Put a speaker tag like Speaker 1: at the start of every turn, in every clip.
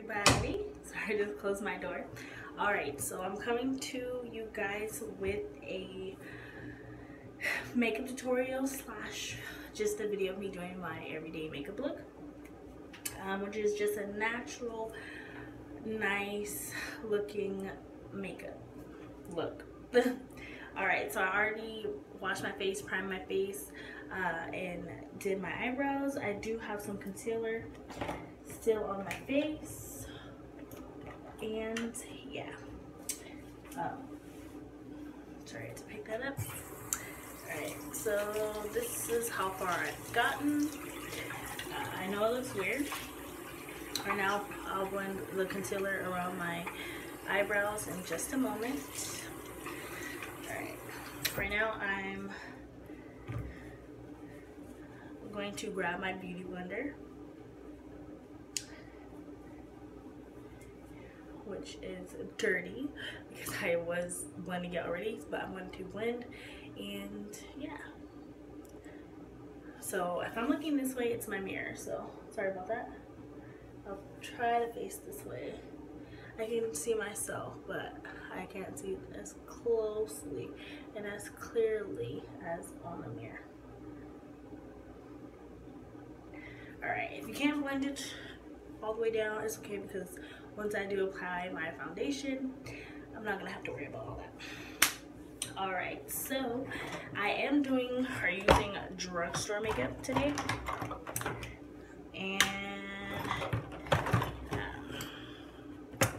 Speaker 1: Everybody, sorry, I just closed my door. Alright, so I'm coming to you guys with a makeup tutorial slash just a video of me doing my everyday makeup look, which is just a natural, nice looking makeup look. Alright, so I already washed my face, primed my face, and did my eyebrows. I do have some concealer still on my face, and yeah, sorry to pick that up. Alright, so this is how far I've gotten. I know it looks weird. Right now I'll blend the concealer around my eyebrows in just a moment. Alright, right now I'm going to grab my beauty blender, which is dirty because I was blending it already, but I'm going to blend, and yeah. So if I'm looking this way, it's my mirror, so sorry about that. I'll try to face this way. I can see myself, but I can't see it as closely and as clearly as on the mirror. Alright, if you can't blend it all the way down, it's okay, because once I do apply my foundation, I'm not gonna have to worry about all that. Alright, so I am using drugstore makeup today, and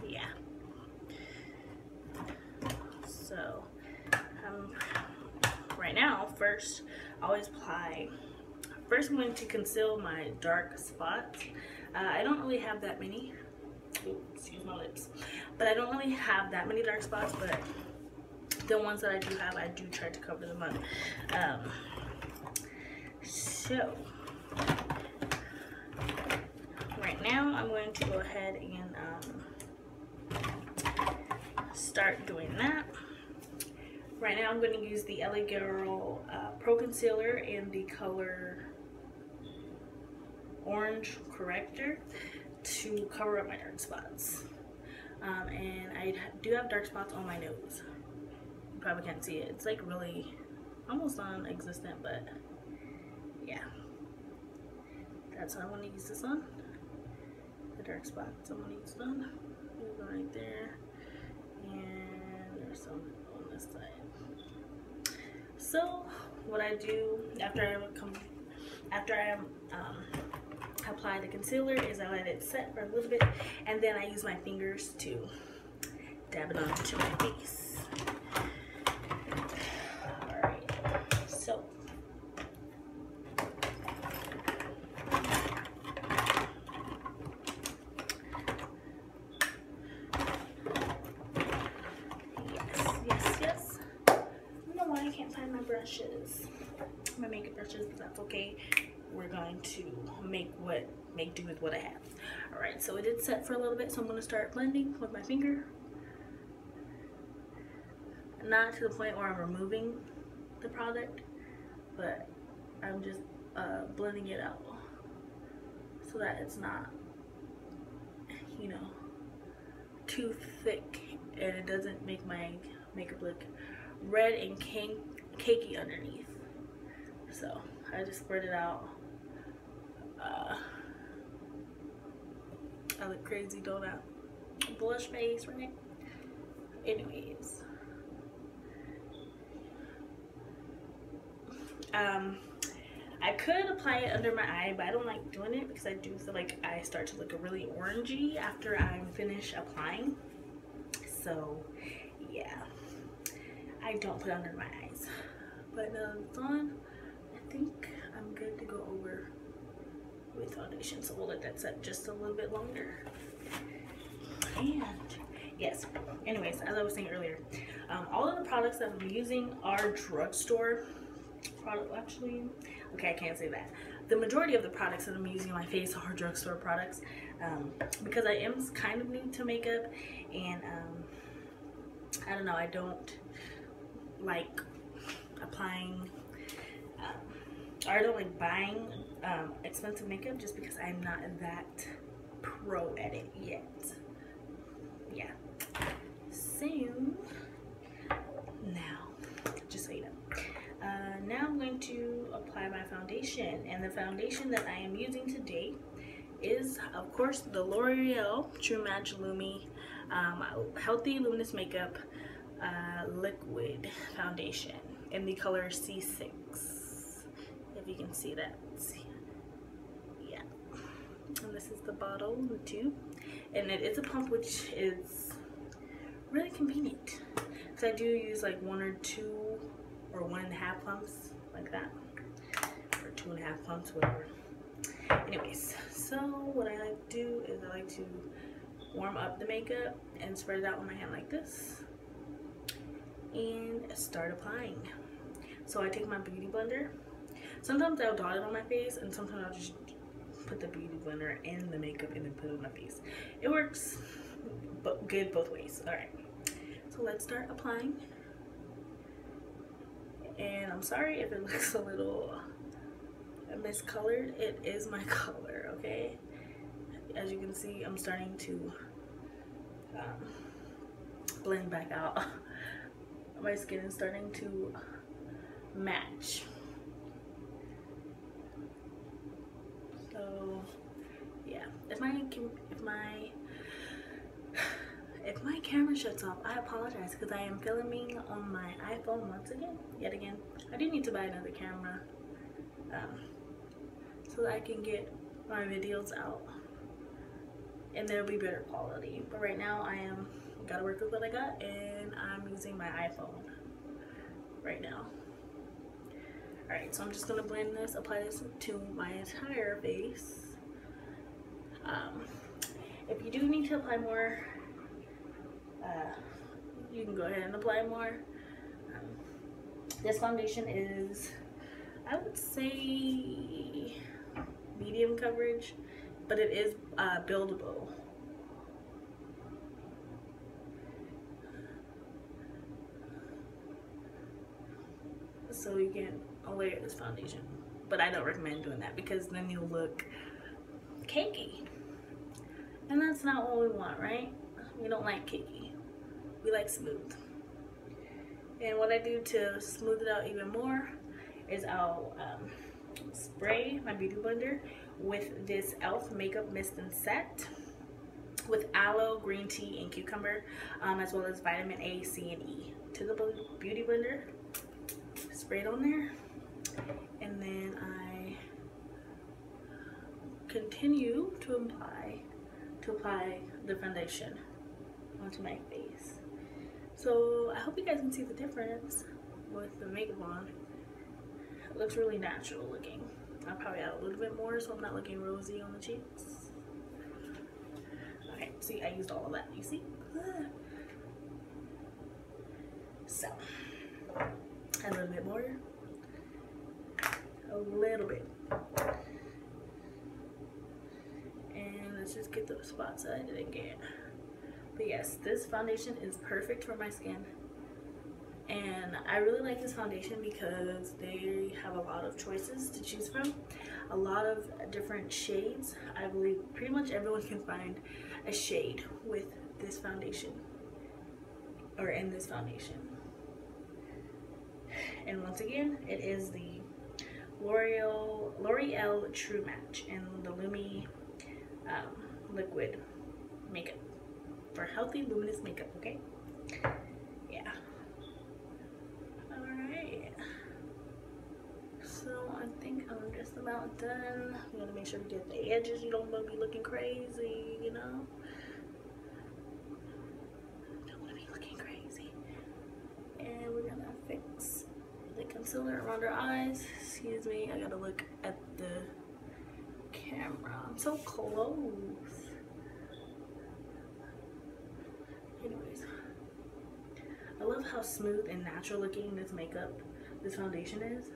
Speaker 1: yeah. So right now, first I always apply. First, I'm going to conceal my dark spots. I don't really have that many. Ooh, excuse my lips. But I don't really have that many dark spots, but the ones that I do have, I do try to cover them up. So, right now, I'm going to go ahead and start doing that. Right now, I'm going to use the LA Girl Pro Concealer in the color Orange Corrector to cover up my dark spots. And I do have dark spots on my nose. You probably can't see it. It's like really almost non-existent, but yeah. That's what I want to use this on. The dark spots I'm going to use it on. There's one right there. And there's some on this side. So what I do after I apply the concealer is I let it set for a little bit, and then I use my fingers to dab it onto my face. Alright, so yes. I don't know why I can't find my brushes, my makeup brushes, but that's okay. We're going to make do with what I have. Alright, so it did set for a little bit, so I'm going to start blending with my finger. Not to the point where I'm removing the product, but I'm just blending it out so that it's not, you know, too thick and it doesn't make my makeup look red and cakey underneath. So I just spread it out. I look crazy, don't I? Blush face, right? Anyways, I could apply it under my eye, but I don't like doing it because I do feel like I start to look really orangey after I'm finished applying. So yeah, I don't put it under my eyes. But now it's on, I think I'm good to go over with foundation, so we'll let that set just a little bit longer. And yes, anyways, as I was saying earlier, all of the products that I'm using are drugstore product. Actually, okay, I can't say that. The majority of the products that I'm using on my face are drugstore products, because I am kind of new to makeup, and I don't know, I don't like applying I don't like buying expensive makeup just because I'm not that pro at it yet. Yeah. So now, just so you know, now I'm going to apply my foundation, and the foundation that I am using today is, of course, the L'Oreal True Match LUMI Healthy Luminous Makeup Liquid Foundation in the color C6. If you can see that. Yeah. And this is the bottle, the tube. And it is a pump, which is really convenient. So I do use like 1 or 2 or 1.5 pumps, like that. Or 2.5 pumps, whatever. Anyways, so what I like to do is I like to warm up the makeup and spread it out on my hand like this. And start applying. So I take my beauty blender. Sometimes I'll dot it on my face, and sometimes I'll just put the beauty blender in the makeup and then put it on my face. It works good both ways. Alright, so let's start applying. And I'm sorry if it looks a little miscolored. It is my color, okay? As you can see, I'm starting to blend back out. My skin is starting to match. So yeah, if my camera shuts off, I apologize, because I am filming on my iPhone once again, yet again. I do need to buy another camera so that I can get my videos out and there'll be better quality. But right now gotta work with what I got, and I'm using my iPhone right now. Alright, so I'm just gonna blend this, apply this to my entire face. If you do need to apply more, you can go ahead and apply more. This foundation is, I would say, medium coverage, but it is buildable. So you can layer this foundation, but I don't recommend doing that because then you'll look cakey, and that's not what we want, right? We don't like cakey, we like smooth. And what I do to smooth it out even more is I'll spray my beauty blender with this E.L.F makeup mist and set with aloe, green tea, and cucumber, as well as vitamin A, C, and E to the beauty blender. Spray it on there, and then I continue to apply the foundation onto my face. So I hope you guys can see the difference with the makeup on. It looks really natural looking. I'll probably add a little bit more so I'm not looking rosy on the cheeks. Okay, see, I used all of that, you see? So, a little bit more. A little bit. And let's just get those spots that I didn't get. But yes, this foundation is perfect for my skin. And I really like this foundation because they have a lot of choices to choose from. A lot of different shades. I believe pretty much everyone can find a shade with this foundation. Or in this foundation. And once again, it is the L'Oreal True Match in the LUMI liquid makeup for healthy luminous makeup, okay? Yeah. Alright. So I think I'm just about done. I'm gonna make sure we get the edges. You don't want to be looking crazy, you know? Don't want to be looking crazy. And we're gonna fix the concealer around our eyes. Excuse me, I gotta look at the camera. I'm so close. Anyways, I love how smooth and natural looking this foundation is.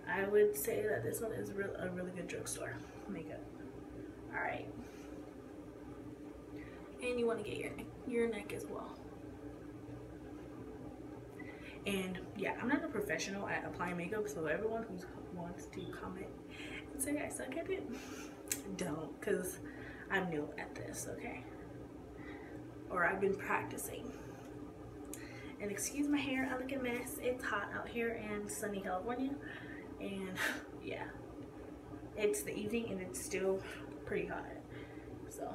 Speaker 1: I would say that this one is a really good drugstore makeup. Alright. And you want to get your neck as well. And yeah, I'm not a professional at applying makeup, so everyone who wants to comment and say I suck at it, don't, because I'm new at this, okay? Or I've been practicing. And excuse my hair, I look a mess. It's hot out here in sunny California, and yeah, it's the evening and it's still pretty hot, so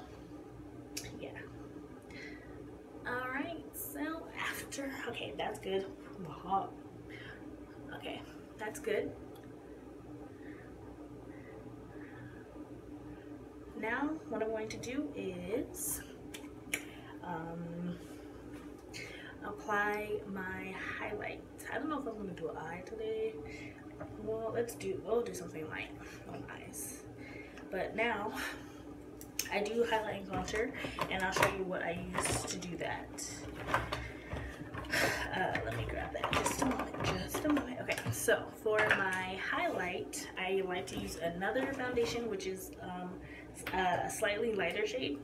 Speaker 1: yeah. All right, so after, okay, that's good. Hot. Okay, that's good. Now what I'm going to do is apply my highlight. I don't know if I'm gonna do an eye today. Well, we'll do something light on eyes. But now I do highlight and contour, and I'll show you what I use to do that. Let me grab that just a moment. Okay, so for my highlight, I like to use another foundation, which is a slightly lighter shade.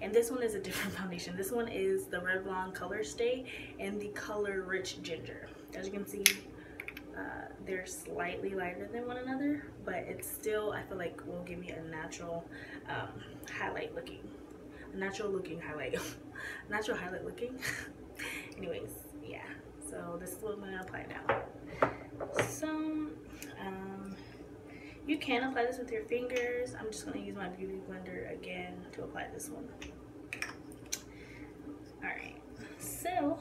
Speaker 1: And this one is a different foundation. This one is the Revlon Color Stay and the Color Rich Ginger. As you can see, they're slightly lighter than one another, but it's still, I feel like, will give me a natural highlight looking. A natural looking highlight. Natural highlight looking. Anyways, yeah. So this is what I'm going to apply now. So, you can apply this with your fingers. I'm just going to use my beauty blender again to apply this one. Alright, so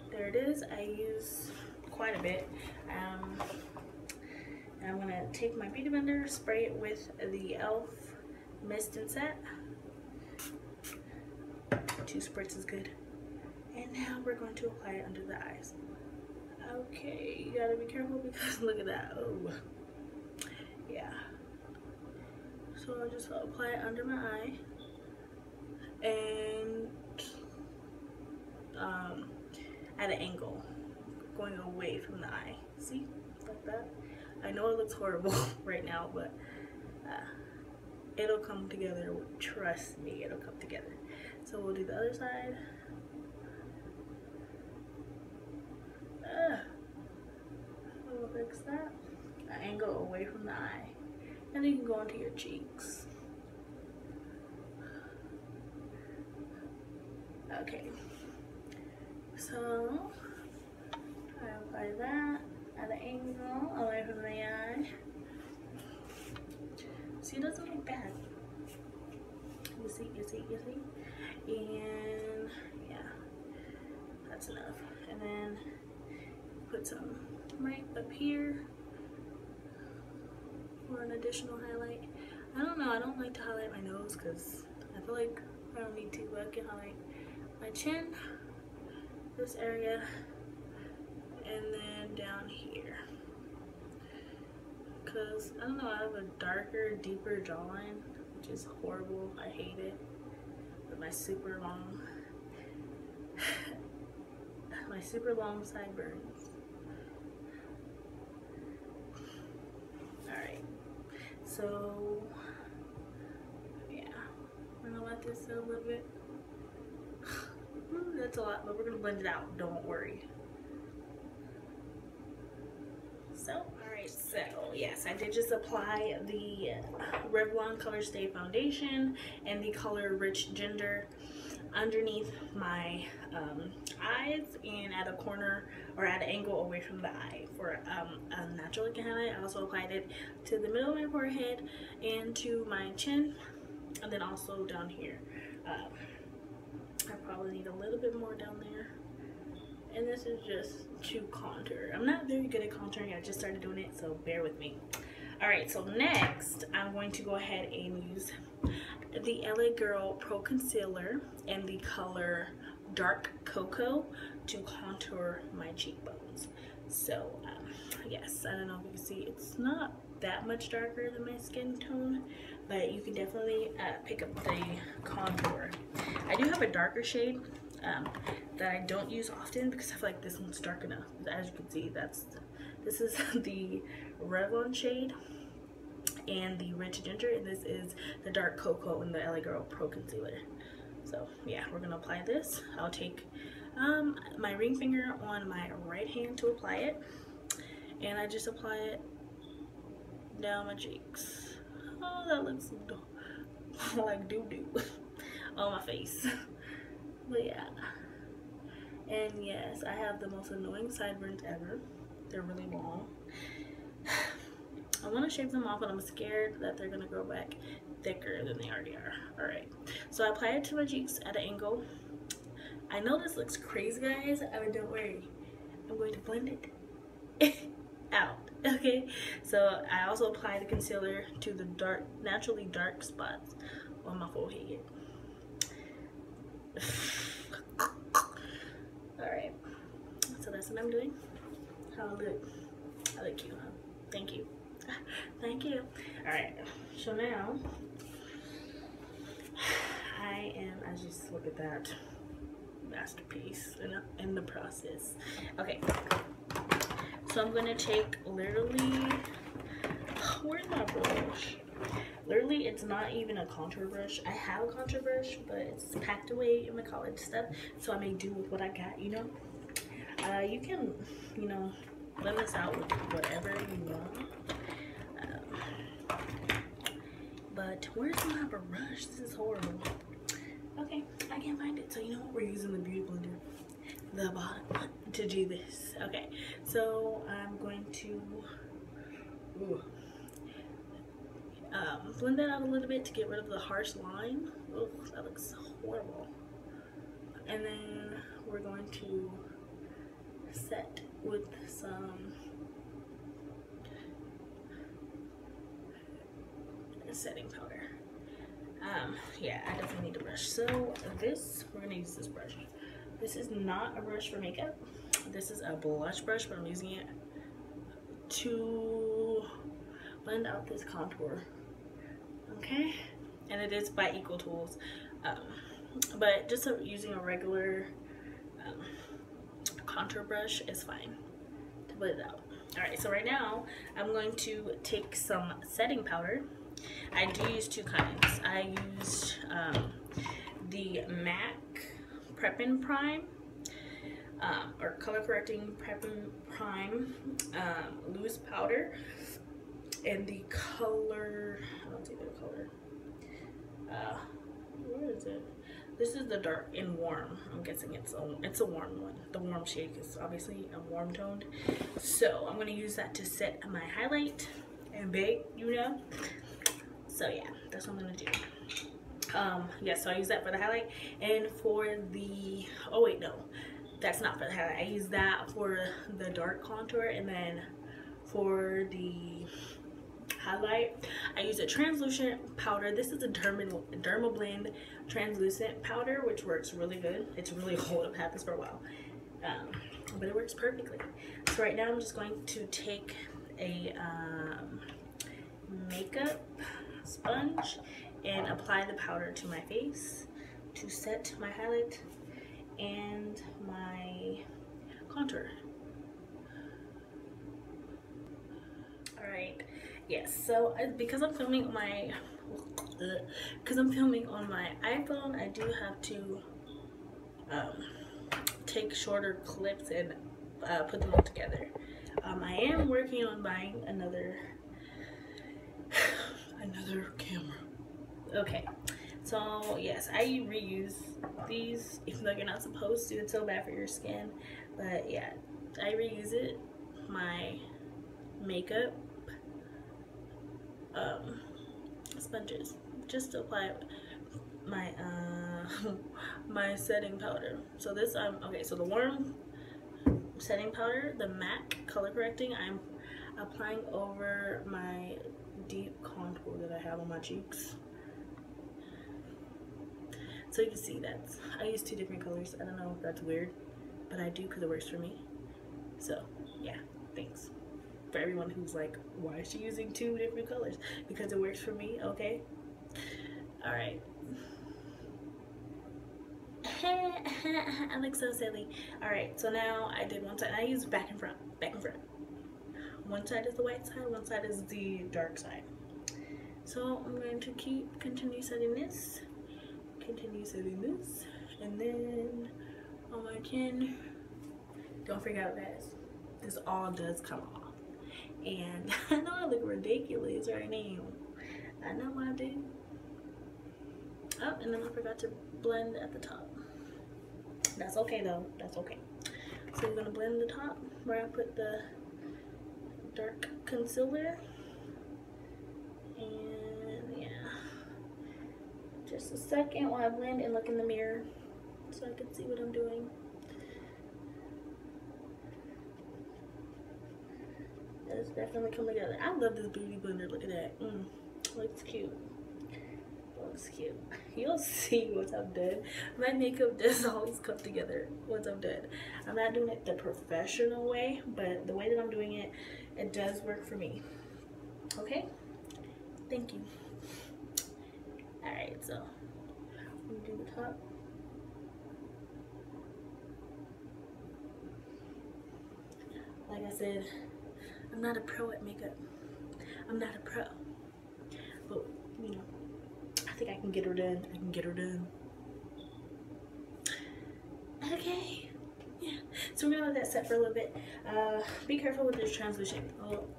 Speaker 1: there it is. I use quite a bit. And I'm going to take my beauty blender, spray it with the E.L.F. Mist and Set. 2 spritz is good. And now we're going to apply it under the eyes. Okay, you gotta be careful because look at that. Oh. Yeah, so I'll just apply it under my eye and at an angle, going away from the eye. See, like that. I know it looks horrible right now, but it'll come together. Trust me, it'll come together. So we'll do the other side. We'll fix that. Angle away from the eye, and then you can go into your cheeks. Okay, so I apply that at an angle away from the eye. See, it doesn't look bad. You see, and yeah, that's enough. And then put some right up here for an additional highlight. I don't know, I don't like to highlight my nose because I feel like I don't need to, but I can highlight my chin, this area, and then down here. Because, I don't know, I have a darker, deeper jawline, which is horrible. I hate it. With my super long, sideburns. Alright. So, yeah, I'm gonna let this sit a little bit. That's a lot, but we're gonna blend it out, don't worry. So, alright, so yes, I did just apply the Revlon Color Stay Foundation and the Color Rich Ginger underneath my eyes and at a corner or at an angle away from the eye for a natural looking highlight. I also applied it to the middle of my forehead and to my chin, and then also down here. I probably need a little bit more down there. And this is just to contour. I'm not very good at contouring. I just started doing it, so bear with me. Alright, so next I'm going to go ahead and use the LA Girl Pro Concealer and the color Dark Cocoa to contour my cheekbones. So yes, I don't know if you can see, it's not that much darker than my skin tone, but you can definitely pick up the contour. I do have a darker shade that I don't use often because I feel like this one's dark enough. As you can see, this is the Revlon shade and the Rich Ginger, and this is the Dark Cocoa in the LA Girl Pro Concealer. So yeah, we're gonna apply this. I'll take My ring finger on my right hand to apply it, and I just apply it down my cheeks. Oh, that looks like doo-doo on my face. But yeah, and yes, I have the most annoying sideburns ever. They're really long. I want to shave them off, but I'm scared that they're gonna grow back thicker than they already are. All right, so I apply it to my cheeks at an angle. I know this looks crazy, guys. I mean, don't worry, I'm going to blend it out. Okay, so I also apply the concealer to the naturally dark spots on my forehead. Alright, so that's what I'm doing. How I look? I look cute, huh? Thank you. Thank you. Alright, so now I just look at that masterpiece in the process. Okay. So I'm gonna take literally, where's my brush? Literally, it's not even a contour brush. I have a contour brush, but it's packed away in my college stuff, so I may do with what I got, you know? You can, you know, blend this out with whatever you want. But where's my brush? This is horrible. Okay, I can't find it, so you know what? We're using the Beauty Blender, the bottom, to do this. Okay, so I'm going to blend that out a little bit to get rid of the harsh line. Oh, that looks horrible. And then we're going to set with some setting powder. Yeah, I definitely need a brush. So this, we're gonna use this brush. This is not a brush for makeup. This is a blush brush, but I'm using it to blend out this contour. Okay, and it is by Equal Tools, but just using a regular contour brush is fine to blend it out. All right, so right now I'm going to take some setting powder. I do use two kinds. I use the MAC Prep and Prime, or Color Correcting Prep and Prime loose powder, and the color, I don't see the color, where is it? This is the dark and warm. I'm guessing it's a warm one. The warm shade is obviously a warm toned. So I'm gonna use that to set my highlight and bake, you know. So yeah, that's what I'm gonna do. Yeah, so I use that for the highlight, and for the, oh wait, no, that's not for the highlight. I use that for the dark contour, and then for the highlight, I use a translucent powder. This is a Dermablend translucent powder, which works really good. It's really hold up, had this for a while, but it works perfectly. So right now I'm just going to take a makeup sponge and apply the powder to my face to set my highlight and my contour. All right, yes, so because I'm filming on my iPhone, I do have to take shorter clips and put them all together. I am working on buying another camera. Okay, so yes, I reuse these, even though you're not supposed to. It's so bad for your skin, but yeah, I reuse it. My makeup sponges just to apply my my setting powder. So this okay, so the warm setting powder, the MAC color correcting, I'm applying over my deep contour that I have on my cheeks. So you can see that I use two different colors. I don't know if that's weird, but I do because it works for me. So yeah, thanks for everyone who's like, why is she using two different colors? Because it works for me. Okay, all right. I look so silly. All right, so now I did one side. I use back and front. One side is the white side, one side is the dark side. So I'm going to continue setting this, and then on my chin. Don't forget that this all does come off. And I know I look ridiculous right now. I know I do. Oh, and then I forgot to blend at the top. That's okay though, that's okay. So I'm gonna blend the top where I put the dark concealer. And yeah, just a second while I blend and look in the mirror so I can see what I'm doing. It's definitely coming together. I love this beauty blender. Look at that. Looks cute. Looks cute. You'll see once I'm done. My makeup does always come together once I'm done. I'm not doing it the professional way, but the way that I'm doing it, it does work for me. Okay? Thank you. Alright, so I'm gonna do the top. Like I said, I'm not a pro at makeup. I'm not a pro. But, you know, I think I can get her done. I can get her done. Okay. Yeah. So we're gonna let that set for a little bit. Be careful with this translucent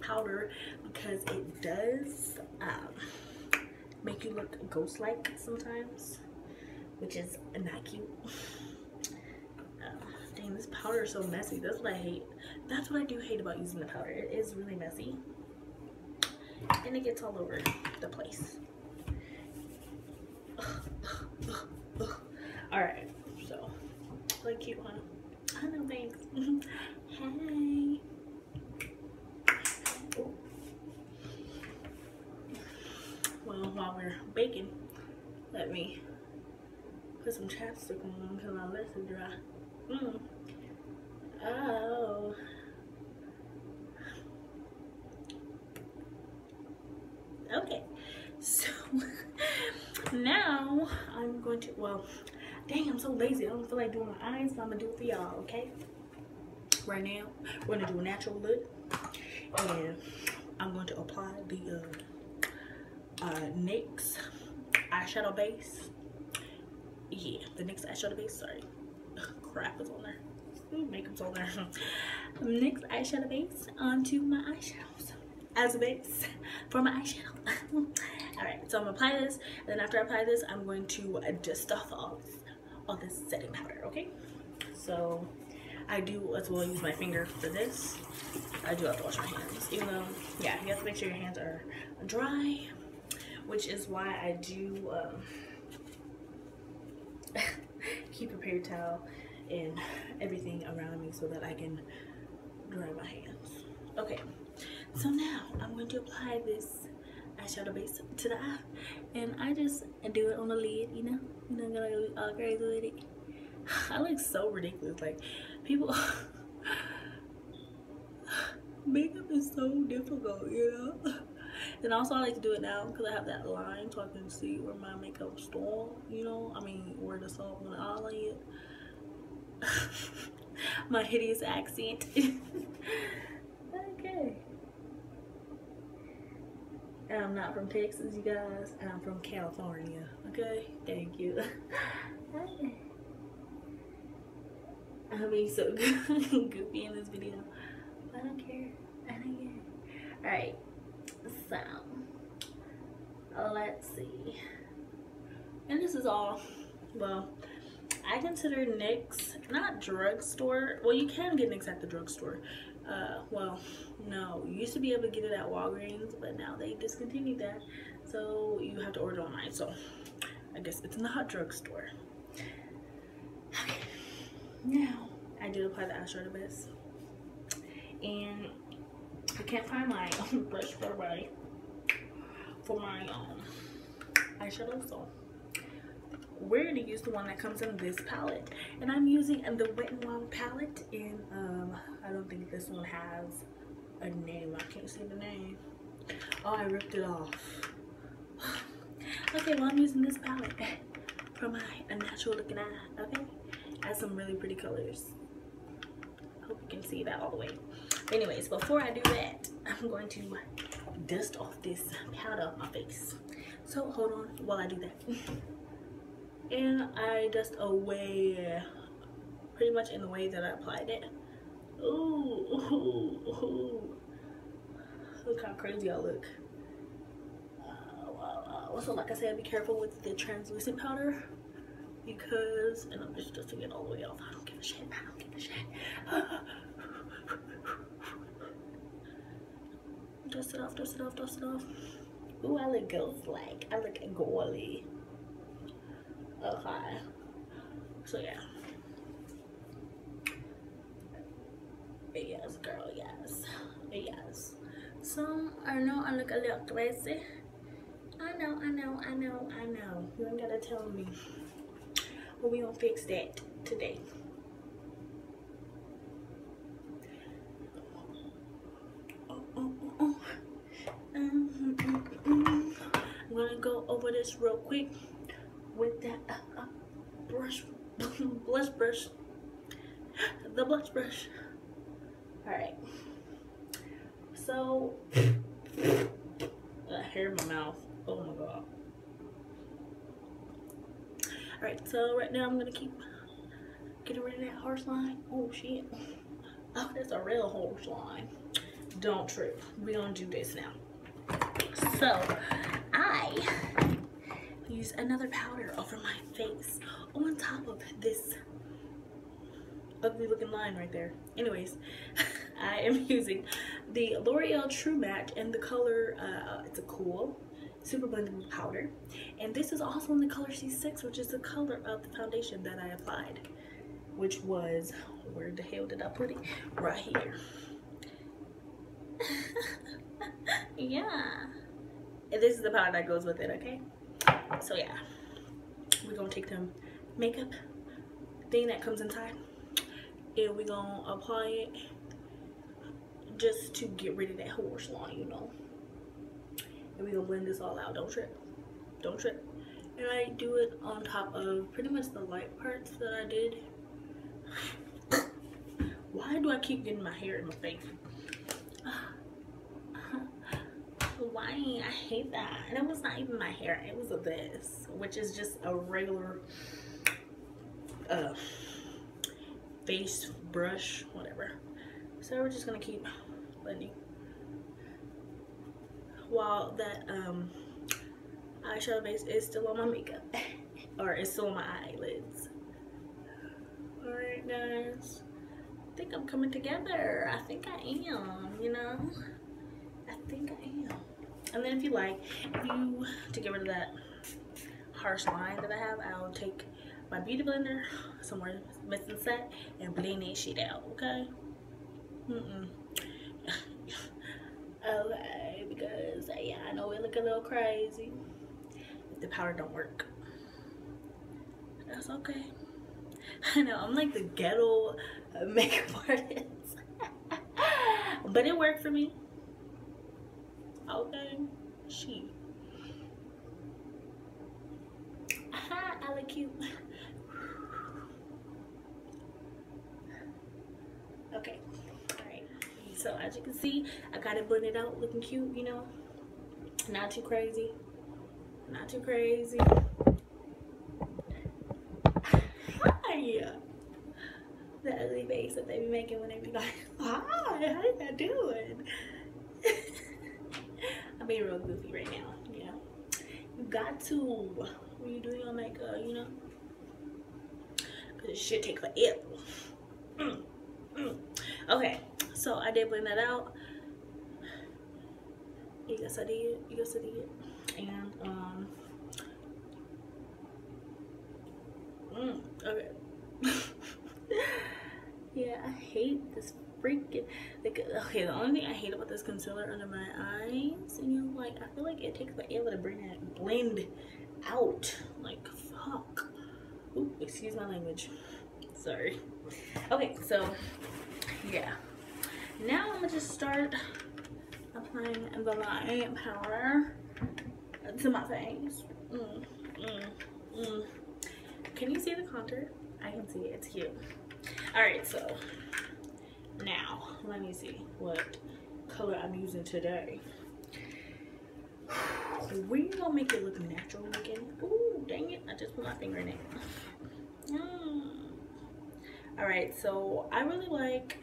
Speaker 1: powder because it does make you look ghost-like sometimes, which is not cute. Dang, this powder is so messy. That's what I hate. That's what I do hate about using the powder. It is really messy. And it gets all over the place. Alright, so like cute, huh? I know, thanks. Hey. Ooh. Well, while we're baking, let me put some chapstick on until my lips are dry. Oh. Okay, so now I'm going to, well, dang, I'm so lazy. I don't feel like doing my eyes, so I'm gonna do it for y'all, okay? Right now, we're gonna do a natural look, and I'm going to apply the NYX Eyeshadow Base. Yeah, the NYX Eyeshadow Base, sorry. Crap is on there. Makeup's on there. NYX Eyeshadow Base onto my eyeshadows as a base for my eyeshadow. Alright, so I'm gonna apply this, and then after I apply this, I'm going to dust off all this setting powder, okay? So I do as well use my finger for this. I do have to wash my hands, even though, yeah, you have to make sure your hands are dry, which is why I do keep a paper towel and everything around me so that I can dry my hands. Okay, so now I'm going to apply this eyeshadow base to the eye, and I just do it on the lid, you know, I'm gonna go all crazy with it. I look so ridiculous, like people. Makeup is so difficult, you know. And also I like to do it now because I have that line so I can see where my makeup store, you know, I mean where the salt on the eyelid. My hideous accent. Okay. And I'm not from Texas, you guys. I'm from California. Okay? Thank you. I'm being so goofy in this video. I don't care. I don't care. Alright. So, let's see. And this is all, well, I consider NYX not drugstore. Well, you can get NYX at the drugstore. Well, no, you used to be able to get it at Walgreens, but now they discontinued that, so you have to order online. So I guess it's not drugstore. Okay, now I did apply the eyeshadow base, and I can't find my brush for my eyeshadow, so we're gonna use the one that comes in this palette, and I'm using the Wet n Wild palette, and I don't think this one has a name. I can't see the name. Oh, I ripped it off. Okay, well, I'm using this palette for my natural looking eye. Okay, it has some really pretty colors. Hope you can see that all the way. Anyways, before I do that, I'm going to dust off this powder off my face. So hold on while I do that. And I dust away pretty much in the way that I applied it. Ooh. Look how crazy I look. Also, like I said, be careful with the translucent powder because, and I'm just dusting it all the way off. I don't give a shit. I don't give a shit. Dust it off, dust it off, dust it off. Ooh, I look ghost-like. I look gory. Okay. So yeah. Yes, girl, yes. Yes. So, I know I look a little crazy. I know. You ain't gotta tell me. But we gonna fix that today. I'm gonna go over this real quick with that brush, blush brush, the blush brush. Alright, so hair in my mouth. Oh my god. Alright, so right now I'm gonna keep getting rid of that harsh line. Oh shit. Oh, that's a real harsh line. Don't trip. We're gonna do this now. So I use another powder over my face on top of this ugly looking line right there. Anyways, I am using the L'Oreal True Match in the color, it's a cool super blendable powder, and this is also in the color C6, which is the color of the foundation that I applied, which was, where the hell did I put it? Right here. Yeah, and this is the powder that goes with it. Okay, so yeah, we're gonna take the makeup thing that comes inside and we're gonna apply it just to get rid of that horse line, you know. And we're gonna blend this all out. Don't trip, don't trip. And I do it on top of pretty much the light parts that I did. Why do I keep getting my hair in my face? Why? I hate that. And it was not even my hair, it was this, which is just a regular face brush, whatever. So we're just gonna keep blending while that eyeshadow base is still on my makeup or it's still on my eyelids. All right, guys, I think I'm coming together. I think I am, you know. I think I am. And then if you like, to get rid of that harsh line that I have, I'll take my beauty blender somewhere missing set and blend that shit out, okay? Okay, because yeah, I know it look a little crazy if the powder don't work. That's okay. I know, I'm like the ghetto makeup artist. But it worked for me. Okay, she. Aha, I look cute. Okay, alright. So as you can see, I got it blended out, looking cute, you know. Not too crazy. Not too crazy. Hi! The ugly face that they be making when they be like, hi, how you doing? I'm being real goofy right now, you know. You got to, when you do your makeup, you know. Because it should take forever. Okay, so I did blend that out. Yes, I did. Yes, I did. And, okay. Yeah, I hate this freaking, like, okay, the only thing I hate about this concealer under my eyes, and you know, like, I feel like it takes forever to bring that blend out. Like, fuck. Ooh, excuse my language. Sorry. Okay, so, yeah. Now I'm gonna just start applying the light powder to my face. Can you see the contour? I can see it. It's cute. Alright, so now let me see what color I'm using today. We're gonna make it look natural looking. Ooh, dang it. I just put my finger in it. Alright, so I really like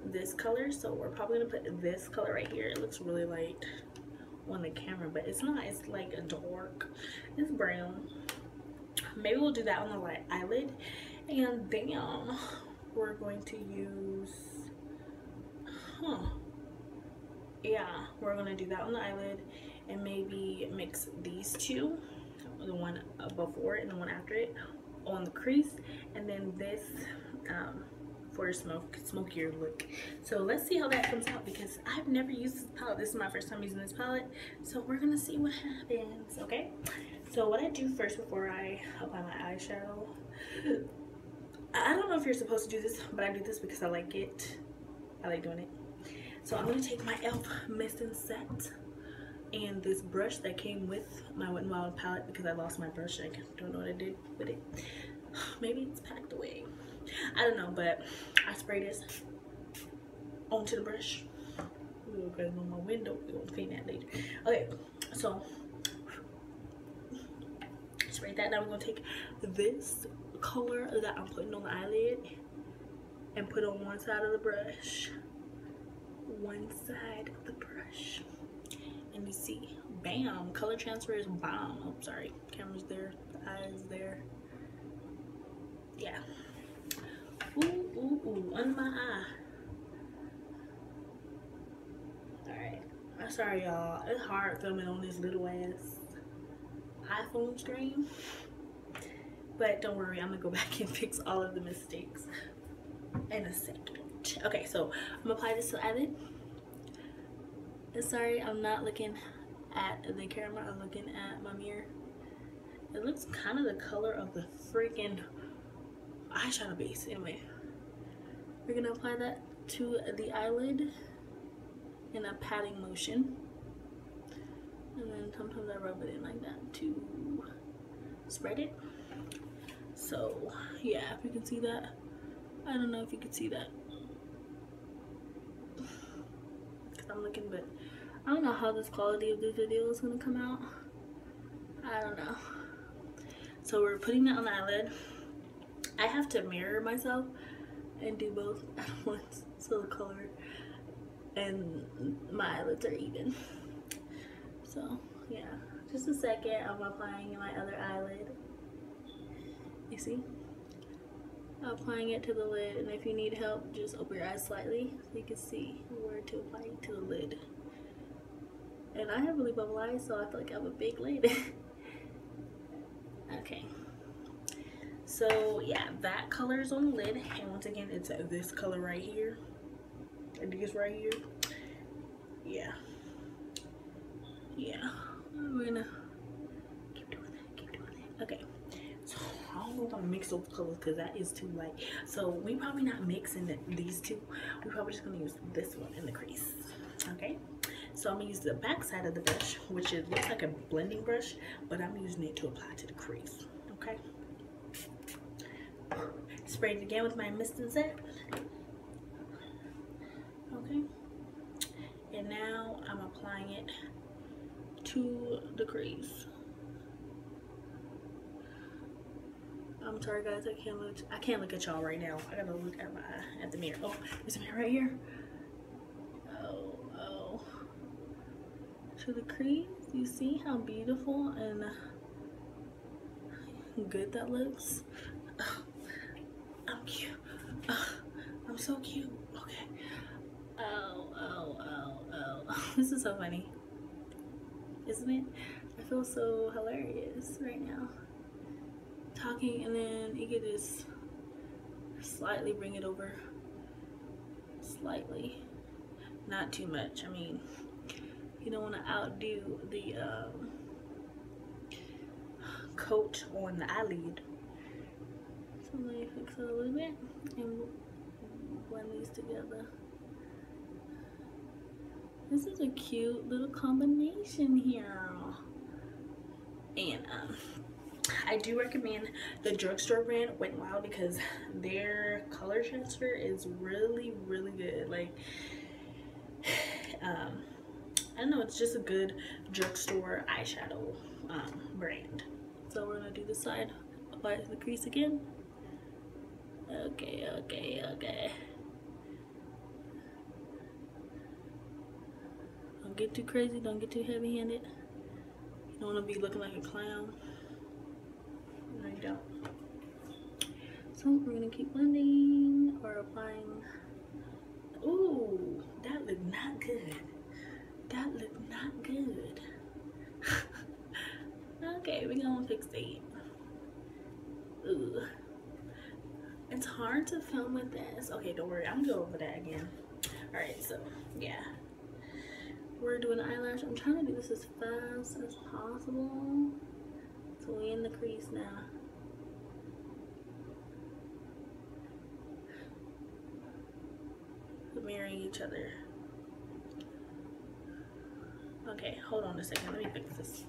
Speaker 1: this color, so we're probably gonna put this color right here. It looks really light on the camera, but it's not. It's like a dark, it's brown. Maybe we'll do that on the light eyelid, and then we're going to use, yeah, we're gonna do that on the eyelid, and maybe mix these two, the one before it and the one after it, on the crease, and then this for a smokier look. So let's see how that comes out, because I've never used this palette. This is my first time using this palette, so we're gonna see what happens. Okay, so what I do first before I apply my eyeshadow, I don't know if you're supposed to do this, but I do this because I like it. I like doing it. So I'm gonna take my E.L.F. Mist and Set and this brush that came with my Wet n Wild palette, because I lost my brush. I don't know what I did with it. Maybe it's packed away. I don't know, but I spray this onto the brush. Ooh, because on my window, we're gonna clean that later. Okay, so spray that. Now we're gonna take this color that I'm putting on the eyelid and put on one side of the brush. One side of the brush. And you see, bam, color transfer is bomb. Oh, sorry, camera's there, the eye's there. Yeah. Ooh, ooh, ooh, under my eye. Alright, I'm sorry y'all, it's hard filming on this little ass iPhone screen, but don't worry, I'm gonna go back and fix all of the mistakes in a second. Okay, so I'm gonna apply this to the eyelid. Sorry, I'm not looking at the camera, I'm looking at my mirror. It looks kind of the color of the freaking eyeshadow base. Anyway, we're gonna apply that to the eyelid in a patting motion, and then sometimes I rub it in like that to spread it. So yeah, if you can see that, I don't know if you can see that because I'm looking, but I don't know how this quality of this video is gonna come out. I don't know. So we're putting that on the eyelid. I have to mirror myself and do both at once so the color and my eyelids are even. So yeah, just a second. I'm applying my other eyelid. You see? I'm applying it to the lid, and if you need help, just open your eyes slightly so you can see where to apply it to the lid. And I have really bubble eyes, so I feel like I have a big lid. Okay. So yeah, that color is on the lid, and once again, it's this color right here. I think it's right here. Yeah. Yeah. We're gonna keep doing that. Okay. So I don't know if I'm gonna mix those colors because that is too light. So we probably not mixing these two. We're probably just gonna use this one in the crease. Okay. So I'm gonna use the back side of the brush, which looks like a blending brush, but I'm using it to apply to the crease. Okay. Spray it again with my Mist and Set. Okay. And now I'm applying it to the crease. I'm sorry guys, I can't look at y'all right now. I gotta look at the mirror. Oh, there's a mirror right here. Oh. To the crease, you see how beautiful and good that looks? Oh, I'm cute. Oh, I'm so cute. Okay. Oh. This is so funny, isn't it? I feel so hilarious right now. Talking, and then you could just slightly bring it over. Slightly. Not too much. I mean, you don't want to outdo the coat on the eyelid. So let me fix it a little bit and blend these together. This is a cute little combination here. And I do recommend the drugstore brand Wet n Wild because their color transfer is really, really good. Like, I don't know, it's just a good drugstore eyeshadow brand. So we're gonna do this side, apply it to the crease again, Okay, okay, okay. Don't get too crazy, don't get too heavy-handed. You don't want to be looking like a clown. No, you don't. So we're gonna keep blending or applying. Ooh, that looked not good. That looked not good. Okay, we're gonna fixate. Ooh. It's hard to film with this. Okay, don't worry, I'm gonna go over that again. Alright, so yeah. We're doing eyelash. I'm trying to do this as fast as possible. So we in the crease now. We're mirroring each other. Okay, hold on a second. Let me fix this.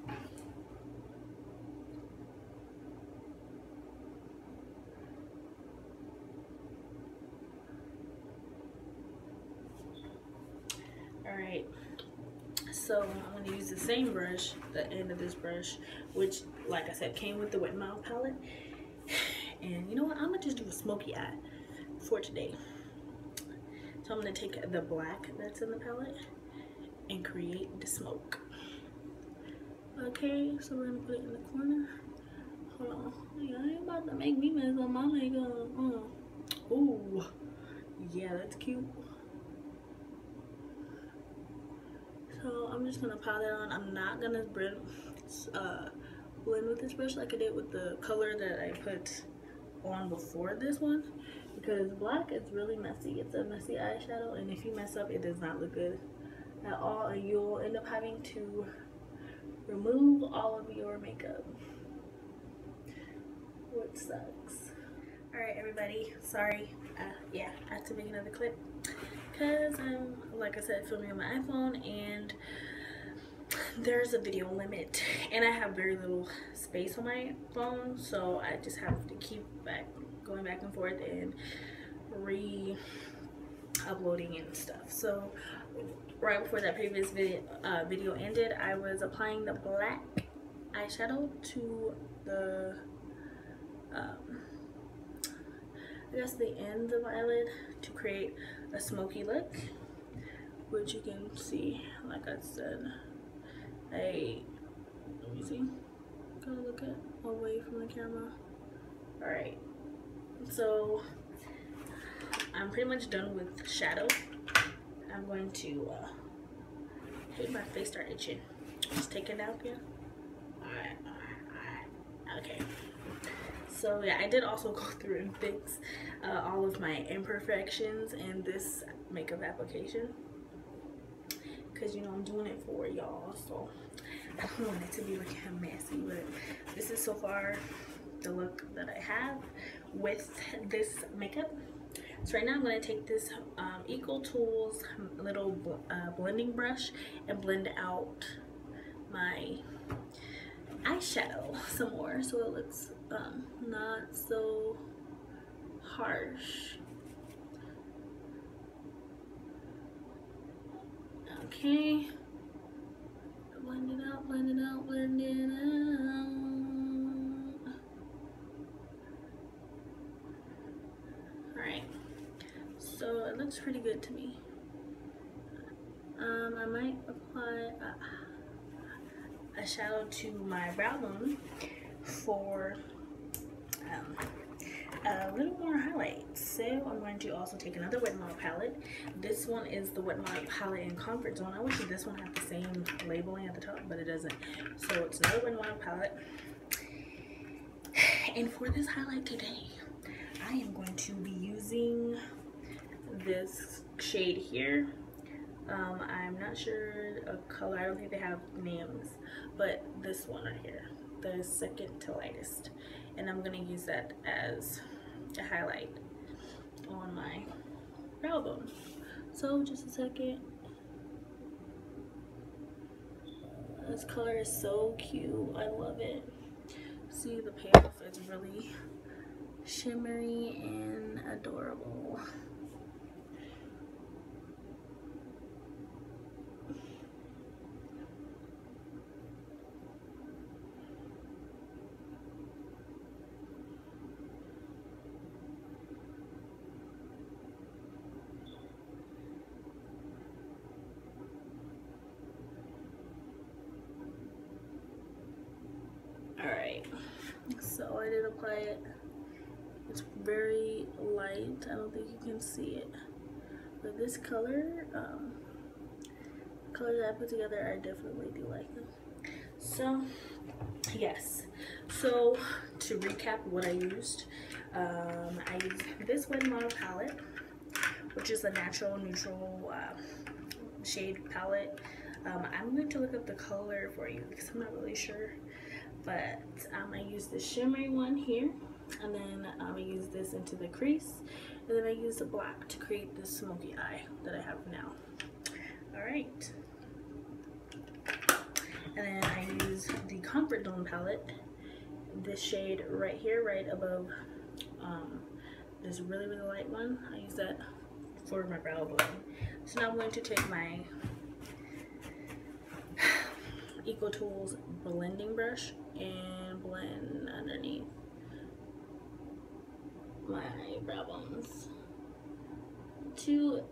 Speaker 1: Alright, so I'm going to use the same brush, the end of this brush, which, like I said, came with the Wet n Wild palette. And you know what? I'm going to just do a smoky eye for today. So I'm going to take the black that's in the palette and create the smoke. Okay, so we're going to put it in the corner. Hold on. Yeah, I ain't about to make me mess up my makeup. Ooh, yeah, that's cute. So I'm just gonna pile that on. I'm not gonna blend with this brush like I did with the color that I put on before this one, because black is really messy. It's a messy eyeshadow, and if you mess up, it does not look good at all, and you'll end up having to remove all of your makeup, which sucks. All right, everybody, sorry. Yeah, I had to make another clip because I'm, like I said, filming on my iPhone, and there's a video limit, and I have very little space on my phone, so I just have to keep going back and forth and re-uploading and stuff. So right before that previous video ended, I was applying the black eyeshadow to the I guess the ends of my eyelid to create a smoky look, which you can see, like I said. Let me see. Gotta look at away from the camera. Alright, so I'm pretty much done with shadow. I'm going to my face start itching. Just take it out here. Alright. Okay. So yeah, I did also go through and fix all of my imperfections in this makeup application, because you know I'm doing it for y'all, so I don't want it to be looking messy. But this is so far the look that I have with this makeup. So right now I'm going to take this Equal Tools little blending brush and blend out my eyeshadow some more, so it looks not so harsh. Okay, blend it out, blend it out, blend it out. Alright, so it looks pretty good to me. I might apply a shadow to my brow bone for a little more highlight. So I'm going to also take another Wet n Wild palette. This one is the Wet n Wild palette in Comfort Zone. I wish this one had the same labeling at the top, but it doesn't. So it's another Wet n Wild palette. And for this highlight today, I am going to be using this shade here. I'm not sure a color. I don't think they have names, but this one right here, the second to lightest, and I'm gonna use that as a highlight on my brow bone. So just a second. This color is so cute. I love it. See, the payoff is really shimmery and adorable. all. I did apply it. It's very light. I don't think you can see it. But this color, colors that I put together, I definitely do like them. So, yes. So, to recap what I used this Wet n Wild palette, which is a natural neutral shade palette. I'm going to look up the color for you because I'm not really sure. But I used the shimmery one here, and then I use this into the crease, and then I use the black to create this smoky eye that I have now. Alright. And then I use the Comfort Zone palette, this shade right here, right above this really, really light one. I use that for my brow bone. So now I'm going to take my Eco Tools blending brush and blend underneath my brow bones to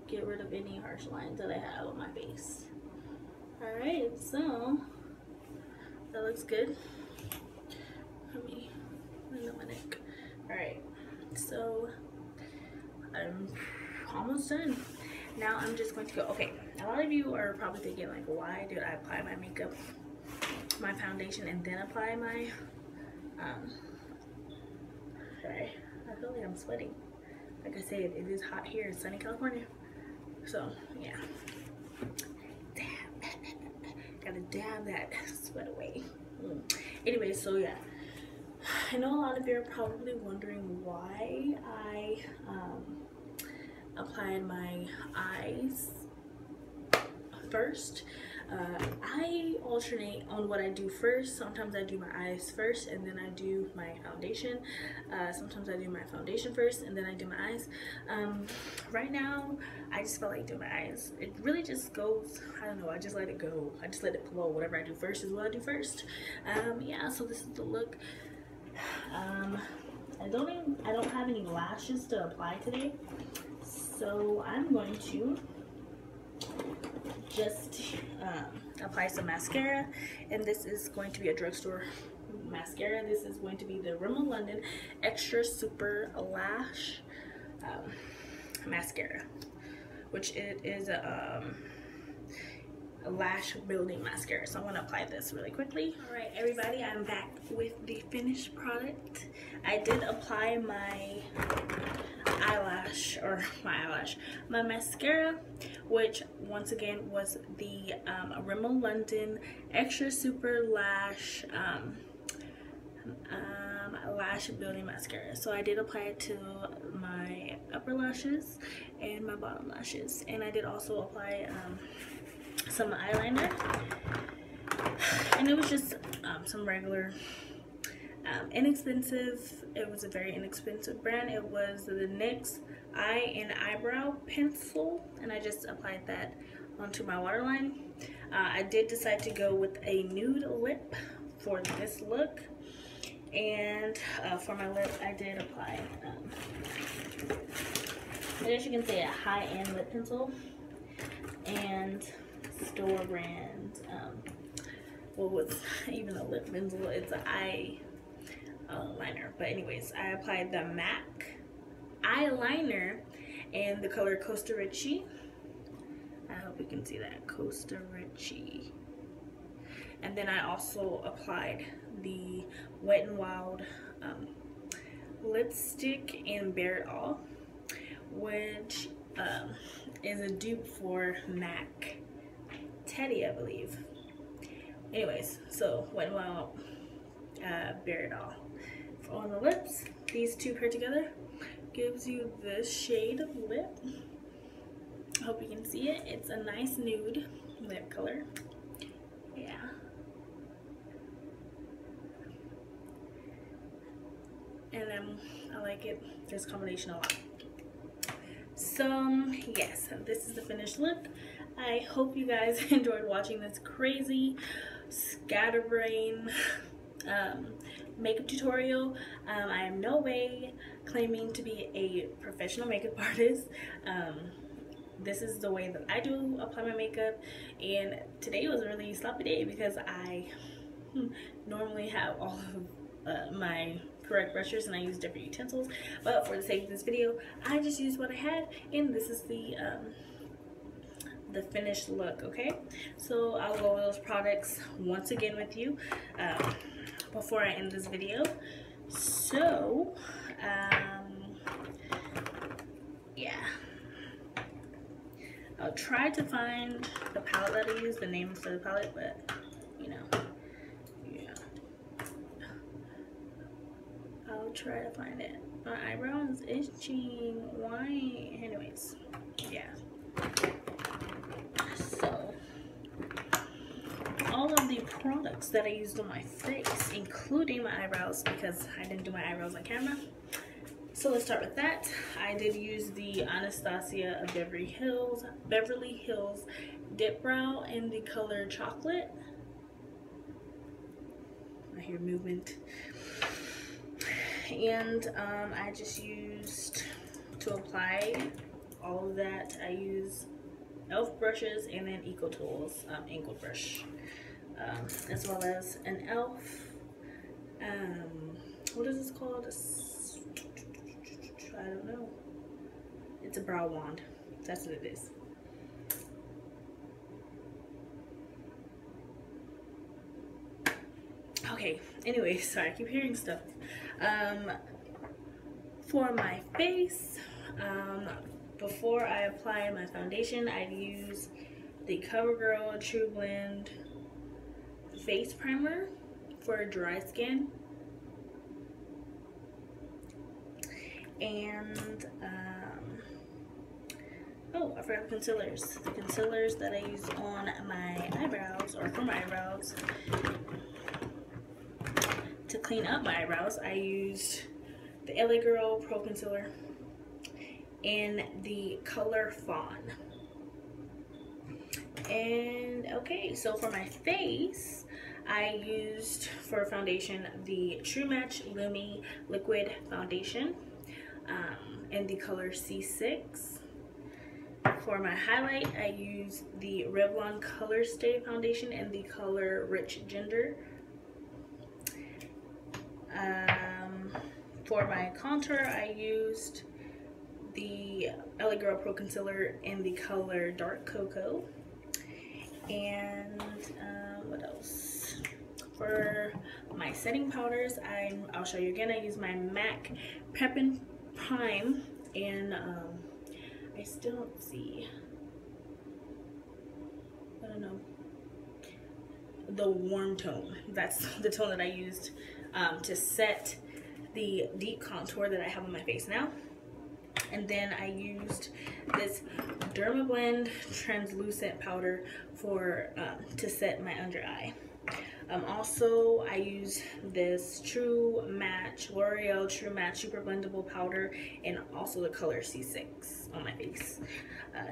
Speaker 1: get rid of any harsh lines that I have on my face. Alright, so that looks good. Let me blend up my neck. Alright, so I'm almost done. Now I'm just going to go, okay, a lot of you are probably thinking like, why did I apply my makeup, my foundation, and then apply my, sorry, I feel like I'm sweating. Like I said, it is hot here in sunny California. So, yeah. Gotta dab that sweat away. Anyway, so yeah. I know a lot of you are probably wondering why I applied my eyes first. I alternate on what I do first. Sometimes I do my eyes first and then I do my foundation. Sometimes I do my foundation first and then I do my eyes. Right now, I just felt like doing my eyes. It really just goes, I don't know, I just let it go. I just let it flow. Whatever I do first is what I do first. Yeah, so this is the look. I don't have any lashes to apply today. So I'm going to just apply some mascara, and this is going to be a drugstore mascara. This is going to be the Rimmel London Extra Super Lash mascara, which it is a lash building mascara. So I'm going to apply this really quickly. All right, everybody, I'm back with the finished product. I did apply my my mascara, which once again was the Rimmel London Extra Super Lash lash building mascara. So I did apply it to my upper lashes and my bottom lashes, and I did also apply some eyeliner, and it was just some regular inexpensive. It was a very inexpensive brand. It was the NYX Eye and Eyebrow pencil, and I just applied that onto my waterline. I did decide to go with a nude lip for this look, and for my lip I did apply I guess you can say a high-end lip pencil and store brand, well, with even a lip pencil, it's an eye liner. But anyways, I applied the MAC eyeliner in the color Costa Riche. I hope you can see that, Costa Riche. And then I also applied the Wet n Wild lipstick in Bare It All, which is a dupe for MAC Teddy, I believe. Anyways, so Wet n Wild Bare It All. On the lips, these two paired together gives you this shade of lip. I hope you can see it. It's a nice nude lip color. Yeah. And I like it, this combination a lot. So yes, this is the finished look. I hope you guys enjoyed watching this crazy scatterbrain makeup tutorial. I am no way claiming to be a professional makeup artist. This is the way that I do apply my makeup, and today was a really sloppy day because I normally have all of my correct brushes, and I use different utensils, but for the sake of this video I just used what I had, and this is the finished look. Okay, so I'll go over those products once again with you before I end this video. So yeah, I'll try to find the palette that I use, the name for the palette, but you know, yeah, I'll try to find it. My eyebrow is itching. Why? Anyways, yeah. So all of the products that I used on my face, including my eyebrows, because I didn't do my eyebrows on camera. So let's start with that. I did use the Anastasia of Beverly Hills Dip Brow in the color Chocolate. I hear movement. And I just used, to apply all of that, I use E.L.F brushes and then Eco Tools angled brush, as well as an E.L.F. What is this called? I don't know. It's a brow wand. That's what it is. Okay, anyway, sorry, I keep hearing stuff. For my face, before I apply my foundation, I use the CoverGirl True Blend face primer for dry skin. And oh, I forgot the concealers. The concealers that I use on my eyebrows, or for my eyebrows, to clean up my eyebrows, I used the LA Girl Pro Concealer in the color Fawn. And okay, so for my face, I used for foundation the True Match LUMI Liquid Foundation in the color C6. For my highlight, I used the Revlon Color Stay Foundation in the color Rich Ginger. For my contour, I used the LA Girl Pro Concealer in the color Dark Cocoa. And what else? For my setting powders, I'll show you again. I use my MAC Prep and Prime, and I still don't see, I don't know, the warm tone. That's the tone that I used to set the deep contour that I have on my face now. And then I used this Dermablend translucent powder for to set my under eye. Also, I use this True Match, L'Oreal True Match Super Blendable Powder, and also the color C6 on my face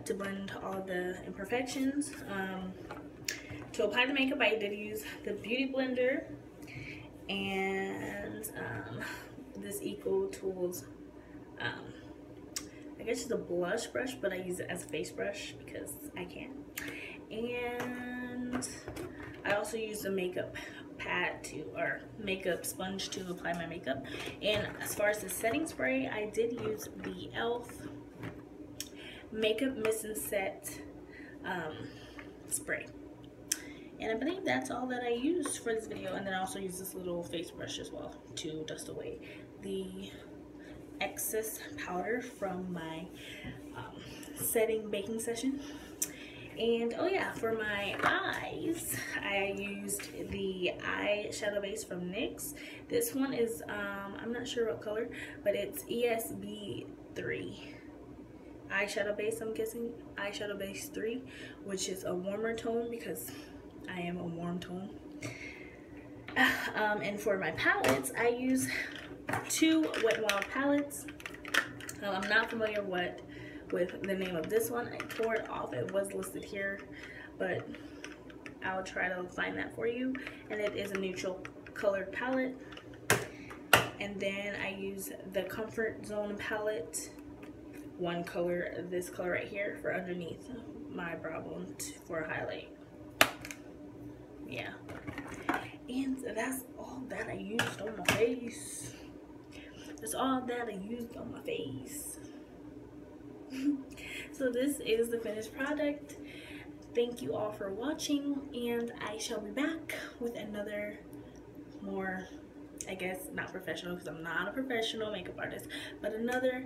Speaker 1: to blend all of the imperfections. To apply the makeup, I did use the Beauty Blender and this Eco Tools, I guess it's a blush brush, but I use it as a face brush because I can. And I also use the makeup pad or makeup sponge to apply my makeup. And as far as the setting spray, I did use the E.L.F Makeup Mist and Set spray. And I believe that's all that I used for this video. And then I also use this little face brush as well to dust away the excess powder from my setting baking session. And oh yeah, for my eyes, I used the eyeshadow base from NYX. This one is I'm not sure what color, but it's ESB3 eyeshadow base. I'm guessing eyeshadow base 3, which is a warmer tone because I am a warm tone. And for my palettes, I use two Wet n Wild palettes. I'm not familiar with the name of this one. I tore it off. It was listed here, but I'll try to find that for you. And it is a neutral colored palette. And then I use the Comfort Zone palette, one color, this color right here, for underneath my brow bone for a highlight. Yeah. And that's all that I used on my face. That's all that I used on my face. So this is the finished product. Thank you all for watching, and I shall be back with another more, I guess not professional because I'm not a professional makeup artist, but another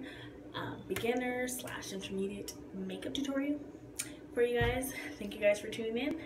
Speaker 1: beginner / intermediate makeup tutorial for you guys. Thank you guys for tuning in.